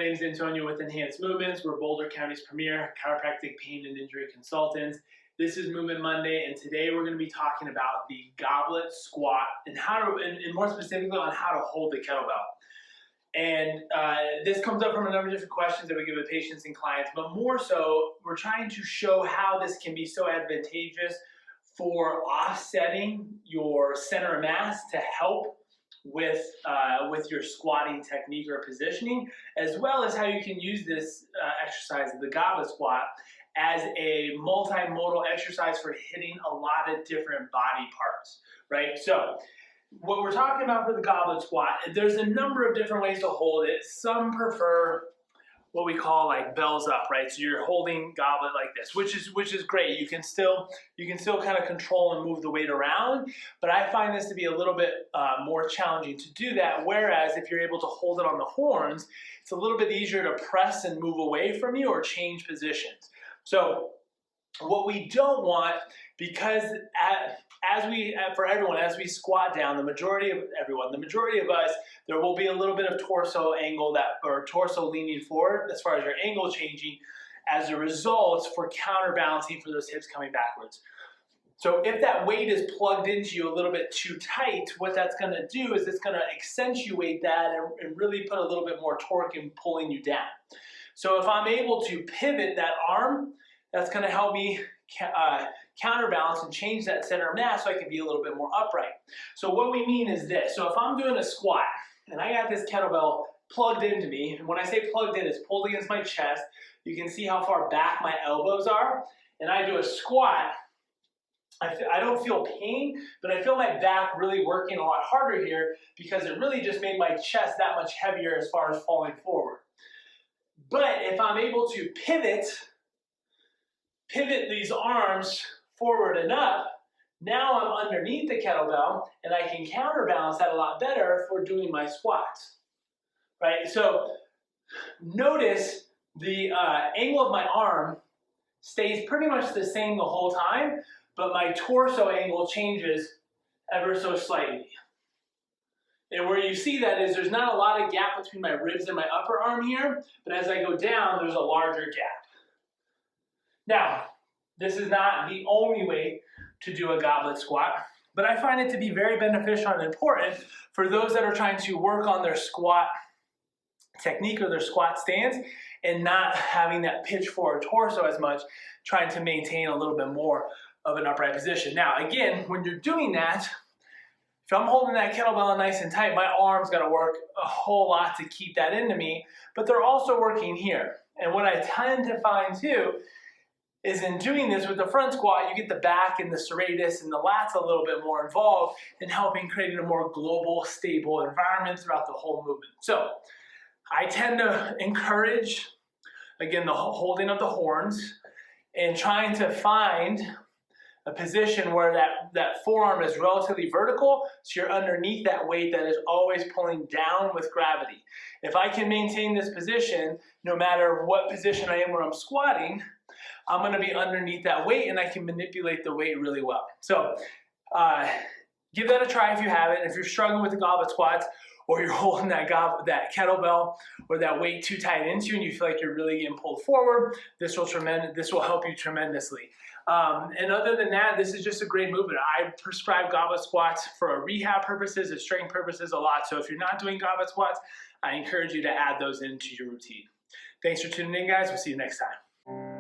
name's Antonio with Enhanced Movements. We're Boulder County's premier chiropractic pain and injury consultants. This is Movement Monday, and today we're going to be talking about the goblet squat and how to, and more specifically on how to hold the kettlebell. And this comes up from a number of different questions that we give to patients and clients, but more so, we're trying to show how this can be so advantageous for offsetting your center of mass to help with your squatting technique or positioning, as well as how you can use this exercise, the goblet squat, as a multimodal exercise for hitting a lot of different body parts, right? So what we're talking about for the goblet squat, there's a number of different ways to hold it. Some prefer what we call like bells up, right? So you're holding goblet like this, which is great. You can still kind of control and move the weight around, but I find this to be a little bit more challenging to do that. Whereas if you're able to hold it on the horns, it's a little bit easier to press and move away from you or change positions. So what we don't want, because as we squat down, the majority of us, there will be a little bit of torso angle or torso leaning forward as far as your angle changing as a result for counterbalancing for those hips coming backwards. So if that weight is plugged into you a little bit too tight, what that's going to do is it's going to accentuate that and really put a little bit more torque in pulling you down. So if I'm able to pivot that arm, that's going to help me counterbalance and change that center of mass so I can be a little bit more upright. So what we mean is this. So if I'm doing a squat and I got this kettlebell plugged into me, and when I say plugged in, it's pulled against my chest. You can see how far back my elbows are. And I do a squat. I don't feel pain, but I feel my back really working a lot harder here because it really just made my chest that much heavier as far as falling forward. But if I'm able to pivot these arms forward and up, now I'm underneath the kettlebell and I can counterbalance that a lot better for doing my squats, right? So notice the angle of my arm stays pretty much the same the whole time, but my torso angle changes ever so slightly. And where you see that is there's not a lot of gap between my ribs and my upper arm here, but as I go down, there's a larger gap. Now, this is not the only way to do a goblet squat, but I find it to be very beneficial and important for those that are trying to work on their squat technique or their squat stance and not having that pitch forward torso as much, trying to maintain a little bit more of an upright position. Now, again, when you're doing that, if I'm holding that kettlebell nice and tight, my arm's got to work a whole lot to keep that into me, but they're also working here. And what I tend to find too is in doing this with the front squat, you get the back and the serratus and the lats a little bit more involved in helping creating a more global, stable environment throughout the whole movement. So I tend to encourage, again, the holding of the horns and trying to find a position where that forearm is relatively vertical, so you're underneath that weight that is always pulling down with gravity. If I can maintain this position, no matter what position I am when I'm squatting, I'm going to be underneath that weight and I can manipulate the weight really well. So give that a try if you haven't. If you're struggling with the goblet squats or you're holding that kettlebell or that weight too tight into you and you feel like you're really getting pulled forward, this will help you tremendously. And other than that, this is just a great movement. I prescribe goblet squats for rehab purposes and strength purposes a lot. So if you're not doing goblet squats, I encourage you to add those into your routine. Thanks for tuning in, guys. We'll see you next time.